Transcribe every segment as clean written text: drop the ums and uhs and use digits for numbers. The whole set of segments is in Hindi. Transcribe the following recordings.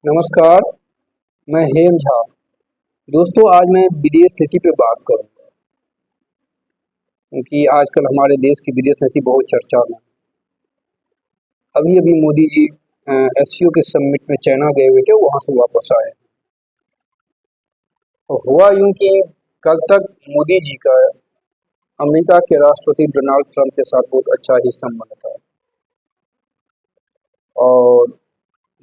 नमस्कार, मैं हेम झा। दोस्तों, आज मैं विदेश नीति पे बात करूँगा क्योंकि आजकल हमारे देश की विदेश नीति बहुत चर्चा में है। अभी-अभी मोदी जी एससीओ के समिट में चाइना गए हुए थे, वहाँ से वापस आए। तो हुआ यूँ कि कल तक मोदी जी का अमेरिका के राष्ट्रपति डोनाल्ड ट्रंप के साथ बहुत अच्छा ही संबंध था और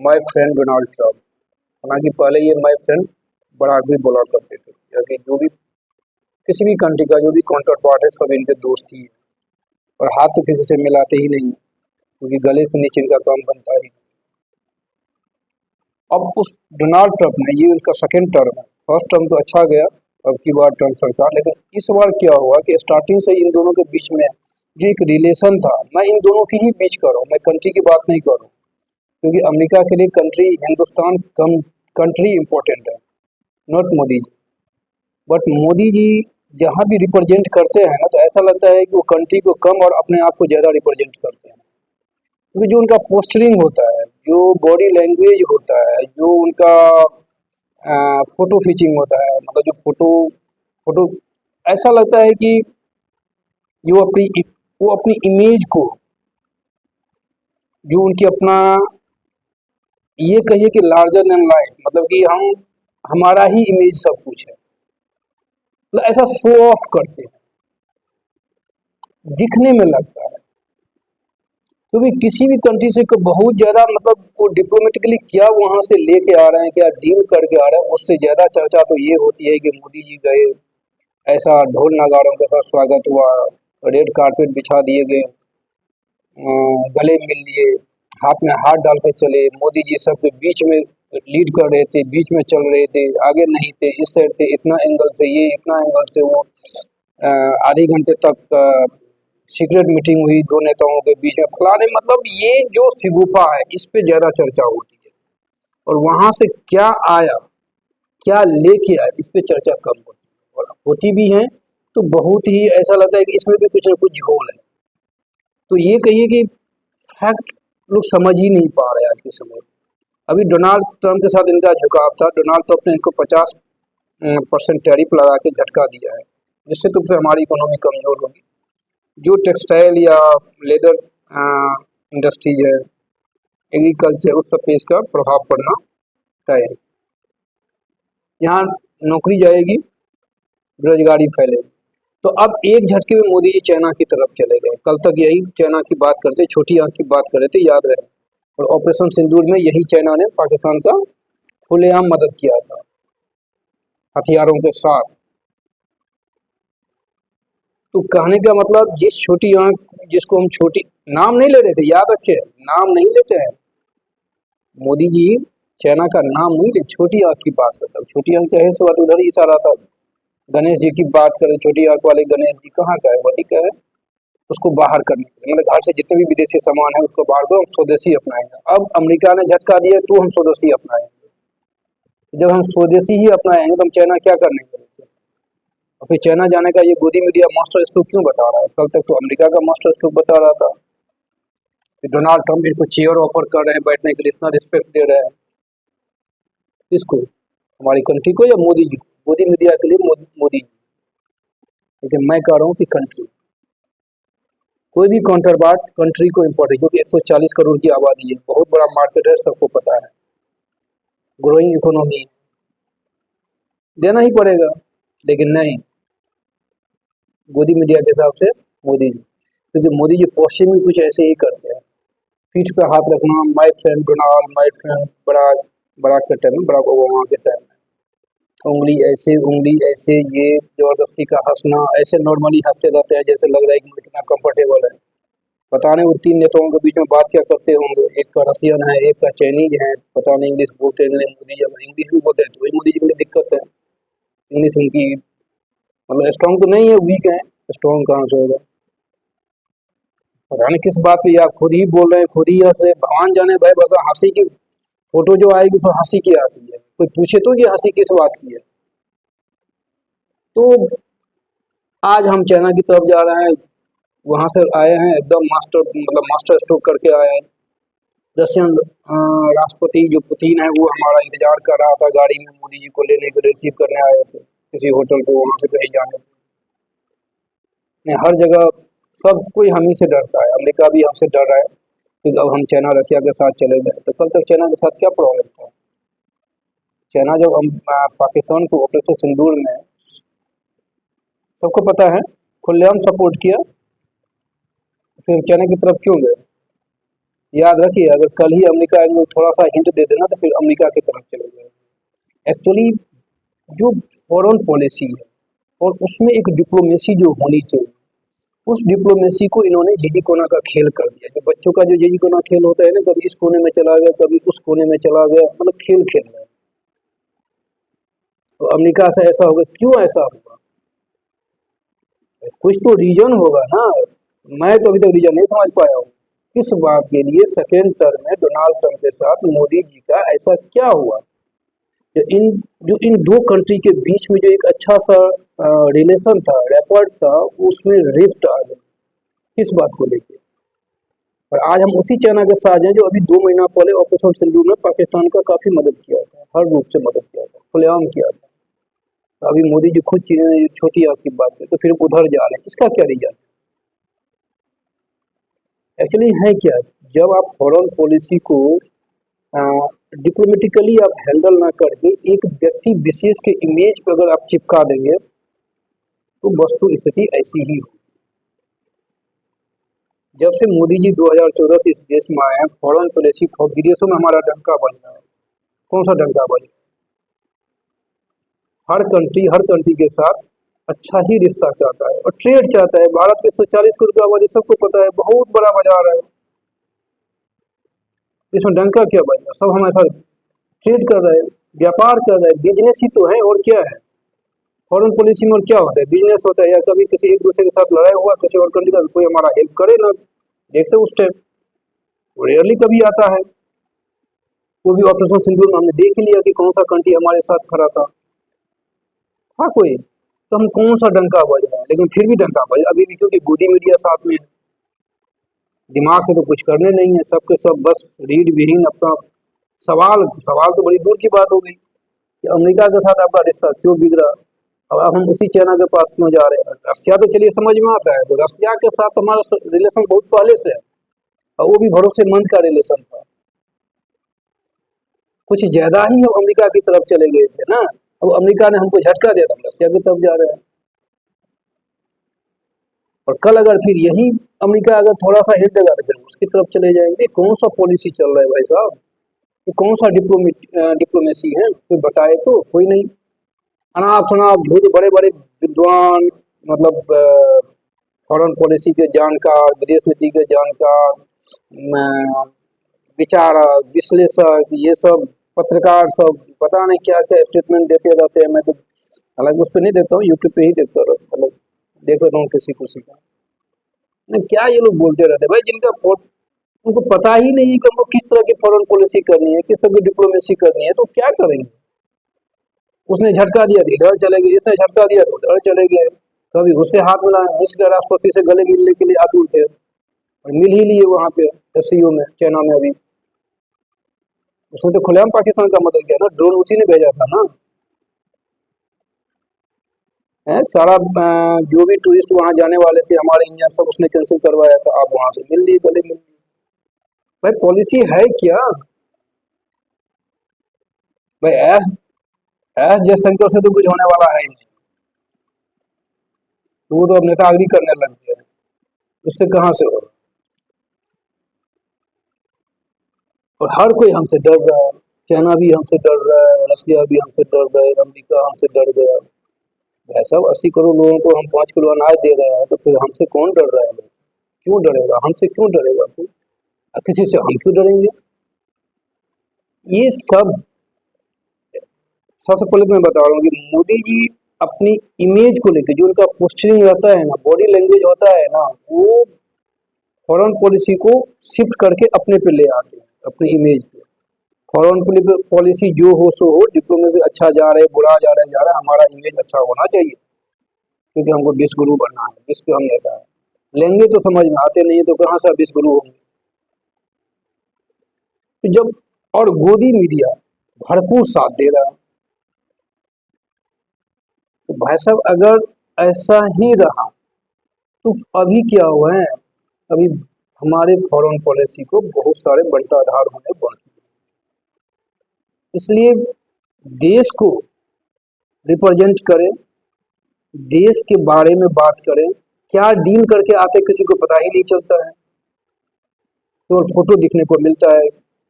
माय फ्रेंड डोनाल्ड ट्रंप, हालाँकि पहले ये माय फ्रेंड बराक भी बोला करते थे, क्योंकि जो भी किसी भी कंट्री का जो भी काउंटर पार्ट है सब इनके दोस्त ही है और हाथ तो किसी से मिलाते ही नहीं क्योंकि गले से नीचे इनका काम बनता ही। अब उस डोनाल्ड ट्रंप ने, ये उनका सेकंड टर्म है, फर्स्ट टर्म तो अच्छा गया अब की बार ट्रंप सरकार, लेकिन इस बार क्या हुआ कि स्टार्टिंग से इन दोनों के बीच में जो एक रिलेशन था, मैं इन दोनों की ही बीच कर रहा हूँ, मैं कंट्री की बात नहीं कर रहा हूँ क्योंकि अमेरिका के लिए कंट्री हिंदुस्तान कम कंट्री इंपॉर्टेंट है, नॉट मोदी जी। बट मोदी जी जहाँ भी रिप्रेजेंट करते हैं ना, तो ऐसा लगता है कि वो कंट्री को कम और अपने आप को ज़्यादा रिप्रेजेंट करते हैं क्योंकि जो उनका पोस्चरिंग होता है, जो बॉडी लैंग्वेज होता है, जो उनका फोटो खींचिंग होता है, मतलब जो फोटो फोटो ऐसा लगता है कि जो वो अपनी इमेज को, जो उनकी अपना, ये कहिए कि लार्जर देन लाइफ, मतलब कि हम हमारा ही इमेज सब कुछ है, मतलब ऐसा शो ऑफ करते हैं, दिखने में लगता है क्योंकि किसी भी कंट्री से बहुत ज़्यादा, मतलब वो डिप्लोमेटिकली क्या वहाँ से लेके आ रहे हैं, क्या डील करके आ रहे हैं, उससे ज़्यादा चर्चा तो ये होती है कि मोदी जी गए, ऐसा ढोल नगाड़ों के साथ स्वागत हुआ, रेड कारपेट बिछा दिए गए, गले मिल लिए, हाथ में हाथ डाल के चले, मोदी जी सबके बीच में लीड कर रहे थे, बीच में चल रहे थे, आगे नहीं थे, इस साइड थे, इतना एंगल से ये, इतना एंगल से वो, आधे घंटे तक सीक्रेट मीटिंग हुई दो नेताओं के बीच में, फलाने, मतलब ये जो शिगुफा है इस पे ज़्यादा चर्चा होती है और वहाँ से क्या आया, क्या लेके आया, इस पे चर्चा कम होती है और होती भी है तो बहुत ही ऐसा लगता है कि इसमें भी कुछ ना कुछ झोल है। तो ये कहिए कि फैक्ट लोग समझ ही नहीं पा रहे आज के समय में। अभी डोनाल्ड ट्रंप के साथ इनका झुकाव था, डोनाल्ड ट्रंप ने इनको 50% टैरिफ लगा के झटका दिया है, निश्चित रूप से हमारी इकोनॉमी कमजोर होगी। जो टेक्सटाइल या लेदर इंडस्ट्रीज है, एग्रीकल्चर, उस सब पे इसका प्रभाव पड़ना तय है। यहाँ नौकरी जाएगी, बेरोजगारी फैलेगी। तो अब एक झटके में मोदी जी चाइना की तरफ चले गए। कल तक यही चाइना की बात करते, छोटी आंख की बात कर रहे थे, याद रहे। और ऑपरेशन सिंदूर में यही चाइना ने पाकिस्तान का खुलेआम मदद किया था हथियारों के साथ। तो कहने का मतलब, जिस छोटी आंख जिसको हम छोटी, नाम नहीं ले रहे थे, याद रखे, नाम नहीं लेते हैं मोदी जी, चाइना का नाम नहीं ले, छोटी आंख की बात करता हूँ। छोटी आंख चाहे से बात उधर ही इशारा था। गणेश जी की बात करें, छोटी आंख वाले गणेश जी कहाँ का है, वही का है। उसको बाहर करने के लिए, मतलब घर से जितने भी विदेशी सामान है उसको बाहर दो, हम स्वदेशी अपनाएंगे। अब अमेरिका ने झटका दिया तो हम स्वदेशी अपनाएंगे। जब हम स्वदेशी ही अपनाएंगे तो हम चाइना क्या करने के लिए। और फिर चाइना जाने का ये गोदी मीडिया मास्टर स्ट्रोक क्यों बता रहा है? कल तक तो अमेरिका का मास्टर स्ट्रोक बता रहा था कि डोनाल्ड ट्रंप इनको चेयर ऑफर कर रहे हैं बैठने के लिए, इतना रिस्पेक्ट दे रहे हैं। किसको? हमारी कंट्री को या मोदी जी को? गोदी मीडिया के लिए मोदी जी। लेकिन मैं कह रहा हूँ कि कंट्री, कोई भी काउंटर पार्ट कंट्री को इम्पोर्टेंट, क्योंकि 140 करोड़ की आबादी है, बहुत बड़ा मार्केट है, सबको पता है, ग्रोइंग इकोनॉमी, देना ही पड़ेगा। लेकिन नहीं, गोदी मीडिया के हिसाब से मोदी जी, क्योंकि मोदी जी पश्चिम में कुछ ऐसे ही करते हैं, पीठ पे हाथ रखना, my friend Donald, my friend Barack, Barack के टाइम में, बराक ओबामा के टाइम में उंगली ऐसे, ये जबरदस्ती का हंसना, ऐसे नॉर्मली हंसते रहते हैं जैसे लग रहा है कि मुझे कितना कंफर्टेबल है। पता नहीं वो तीन नेताओं के बीच में बात क्या करते होंगे, एक का रसियन है, एक का चाइनीज है, पता नहीं इंग्लिश बोलते हैं मोदी जी, अगर इंग्लिश भी बोलते हैं तो वही मोदी जी के लिए दिक्कत है। इंग्लिश उनकी मतलब स्ट्रॉन्ग तो नहीं है, वीक है, स्ट्रॉन्ग कहाँ से होगा। पता नहीं किस बात पे, या खुद ही बोल रहे हैं, खुद ही हंस रहे, भगवान जाने भाई। बस हंसी की फोटो जो आएगी तो हंसी की आती है, कोई पूछे तो ये हंसी किस बात की है। तो आज हम चाइना की तरफ जा रहे हैं, वहां से आए हैं एकदम मास्टर, मतलब मास्टर स्ट्रोक करके आए हैं। रशियन राष्ट्रपति जो पुतिन है वो हमारा इंतजार कर रहा था गाड़ी में, मोदी जी को लेने के लिए रिसीव करने आए थे किसी होटल को, वहां से कहीं जाने थे। नहीं, हर जगह सब कोई हम ही से डरता है, अमेरिका भी हमसे डर रहा है क्योंकि अब हम चाइना रशिया के साथ चले गए तो कल तक चाइना के साथ क्या प्रॉब्लम था। चाइना जब हम पाकिस्तान को ऑपरेशन सिंदूर में सबको पता है खुलेआम सपोर्ट किया, फिर चाइना की तरफ क्यों गए। याद रखिए, अगर कल ही अमेरिका थोड़ा सा हिंट दे देना तो फिर अमेरिका की तरफ चले गए। एक्चुअली जो फॉरेन पॉलिसी है और उसमें एक डिप्लोमेसी जो होनी चाहिए, उस डिप्लोमेसी को इन्होंने झिझी कोना का खेल कर दिया। जो बच्चों का जो झिझी कोना खेल होता है ना, कभी इस कोने में चला गया कभी उस कोने में चला गया, मतलब खेल खेल रहा है। तो अमेरिका से ऐसा होगा, क्यों ऐसा होगा, कुछ तो रीजन होगा ना। मैं तो अभी तक रीजन नहीं समझ पाया हूँ किस बात के लिए सेकेंड टर्म में डोनाल्ड ट्रंप के साथ मोदी जी का ऐसा क्या हुआ। जो इन दो कंट्री के बीच में जो एक अच्छा सा रिलेशन था, रैपर्ड था, उसमें रिफ्ट आ गया किस बात को लेकर। और आज हम उसी चाइना के साथ हैं जो अभी 2 महीना पहले ऑपरेशन सिंदूर में पाकिस्तान का काफी मदद किया था, हर रूप से मदद किया था, खुलेआम किया था। तो अभी मोदी जी खुद छोटी आंख की बात है तो फिर उधर जा रहे हैं, इसका क्या रीजन एक्चुअली है क्या। जब आप फॉरेन पॉलिसी को डिप्लोमेटिकली आप हैंडल ना करके एक व्यक्ति विशेष के इमेज पे अगर आप चिपका देंगे तो वस्तु स्थिति ऐसी ही हो। जब से मोदी जी 2014 से इस देश में आए हैं, फॉरेन पॉलिसी विदेशों में हमारा डंका बज रहा है। कौन सा डंका बज रहा है, हर कंट्री के साथ अच्छा ही रिश्ता चाहता है और ट्रेड चाहता है। भारत के 140 करोड़ की आबादी, सबको पता है, बहुत बड़ा बाजार है, इसमें डंका क्या बजेगा। सब हम ऐसा ट्रेड कर रहे हैं, व्यापार कर रहे हैं, बिजनेस ही तो है और क्या है। फॉरेन पॉलिसी में और क्या होता है, बिजनेस होता है, या कभी किसी एक दूसरे के साथ लड़ाई हुआ किसी और कंट्री का, कोई हमारा हेल्प करे ना, देखते उस टाइम रेयरली कभी आता है। वो भी ऑपरेशन सिंदूर में हमने देख ही लिया कि कौन सा कंट्री हमारे साथ खड़ा था। हाँ कोई, तो हम कौन सा डंका बज रहा है, लेकिन फिर भी डंका बज अभी भी, क्योंकि गोदी मीडिया साथ में है। दिमाग से तो कुछ करने नहीं है, सबके सब बस रीढ़ विहीन अपना सवाल सवाल तो बड़ी दूर की बात हो गई कि अमेरिका के साथ आपका रिश्ता क्यों बिगड़ा। अब हम उसी चाइना के पास क्यों जा रहे हैं। रशिया तो चलिए समझ में आता है, तो रशिया के साथ हमारा रिलेशन बहुत पहले से है और वो भी भरोसेमंद का रिलेशन था। कुछ ज्यादा ही हम अमेरिका की तरफ चले गए थे ना, अब अमेरिका ने हमको झटका दिया था, हम रशिया की तरफ जा रहे हैं। और कल अगर फिर यही अमेरिका अगर थोड़ा सा हिट देगा तो फिर उसकी तरफ चले जाएंगे। कौन सा पॉलिसी चल रहा है भाई साहब, ये कौन सा डिप्लोमेसी है, कोई बताए तो। कोई नहीं, अनाप शनाप झूठ, बड़े बड़े विद्वान, मतलब फॉरेन पॉलिसी के जानकार, विदेश नीति के जानकार, विचारक, विश्लेषक, ये सब पत्रकार सब पता नहीं क्या क्या स्टेटमेंट देते रहते हैं। मैं तो हालांकि उस पर नहीं देखता हूँ, यूट्यूब पे ही देखता रहता, मतलब देख लेता हूँ किसी किसी का। नहीं, क्या ये लोग बोलते रहते हैं भाई, उनको पता ही नहीं है कि हमको किस तरह की फॉरेन पॉलिसी करनी है, किस तरह की डिप्लोमेसी करनी है, तो क्या करेंगे। उसने झटका दिया तो इधर चले गए, इसने झटका दिया तो उधर चले गए। कभी उससे हाथ मिला, उसके राष्ट्रपति से गले मिलने के लिए आतुर थे और मिल ही लिए वहां पे एससीओ में, चाइना में। अभी उसने तो खुलेआम पाकिस्तान का मदद किया ना, ड्रोन उसी ने भेजा था ना। है सारा जो भी टूरिस्ट वहां जाने वाले थे हमारे इंडिया, सब उसने कैंसिल करवाया था। आप वहां से मिल लिए, गले मिल लिए। भाई पॉलिसी है क्या भाई। एस एस जयशंकर से तो कुछ होने वाला है ही नहीं, तो वो तो अब नेतागिरी करने लग गया है, उससे कहाँ से होगा। और हर कोई हमसे डर रहा है, चाइना भी हमसे डर रहा है, रशिया भी हमसे डर रहा है, अमेरिका हमसे डर गया। भाई साहब 80 करोड़ लोगों को हम 5 किलो अनाज दे रहे हैं, तो फिर हमसे कौन डर रहा है, क्यों डरेगा, हमसे क्यों डरेगा कोई, किसी से हम क्यों डरेंगे। ये सब सबसे पहले तो मैं बता रहा हूँ कि मोदी जी अपनी इमेज को लेकर जो उनका पोस्चरिंग रहता है ना, बॉडी लैंग्वेज होता है ना, वो फॉरेन पॉलिसी को शिफ्ट करके अपने पे ले आते हैं, अपनी इमेज पे। फॉरेन पॉलिसी जो हो सो हो, डिप्लोमेसी अच्छा जा रहा है बुरा जा रहा है, हमारा इमेज अच्छा होना चाहिए, क्योंकि हमको विश्व गुरु बनना है, विश्व के हम नेता है। लेंगे तो समझ में आते नहीं है तो कहाँ से विश्व गुरु होंगे। तो जब और गोदी मीडिया भरपूर साथ दे रहा है, तो भाई साहब अगर ऐसा ही रहा तो अभी क्या हुआ है, अभी हमारे फॉरेन पॉलिसी को बहुत सारे बंटाधार होने बाकी है। इसलिए देश को रिप्रेजेंट करें, देश के बारे में बात करें, क्या डील करके आते किसी को पता ही नहीं चलता है। तो फोटो दिखने को मिलता है,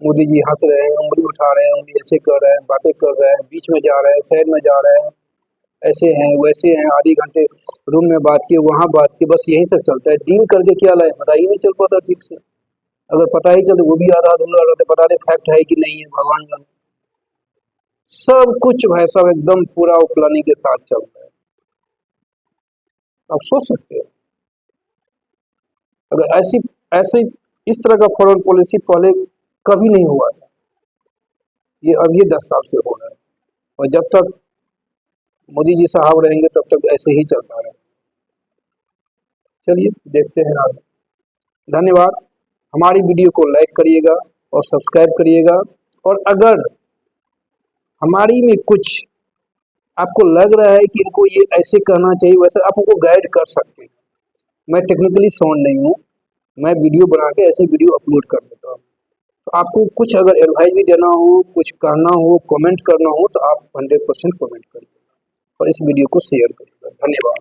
मोदी जी हंस रहे हैं, उंगली उठा रहे हैं, उंगली ऐसे कर रहे हैं, बातें कर रहे हैं, बीच में जा रहे हैं, साइड में जा रहे हैं, ऐसे हैं वैसे हैं, आधे घंटे रूम में बात किए, वहाँ बात की, बस यही सब चलता है। डील करके क्या लाए पता ही नहीं चल पाता ठीक से। अगर पता ही चलते वो भी आधा अधूरा रहता, पता नहीं फैक्ट है कि नहीं है, भगवान जाने। सब कुछ भाई साहब एकदम पूरा प्लानिंग के साथ चल रहा है। आप सोच सकते हैं अगर ऐसी ऐसे इस तरह का फॉरेन पॉलिसी पहले कभी नहीं हुआ था, ये अब ये 10 साल से हो रहा है, और जब तक मोदी जी साहब रहेंगे तब तक ऐसे ही चलता रहेगा। चलिए देखते हैं आगे। धन्यवाद। हमारी वीडियो को लाइक करिएगा और सब्सक्राइब करिएगा, और अगर हमारी में कुछ आपको लग रहा है कि इनको ये ऐसे करना चाहिए, वैसे आप उनको गाइड कर सकते हैं। मैं टेक्निकली साउंड नहीं हूँ, मैं वीडियो बना के ऐसे वीडियो अपलोड कर देता हूँ। तो आपको कुछ अगर एडवाइस भी देना हो, कुछ करना हो, कमेंट करना हो, तो आप 100% कमेंट करिएगा और इस वीडियो को शेयर करिएगा। धन्यवाद।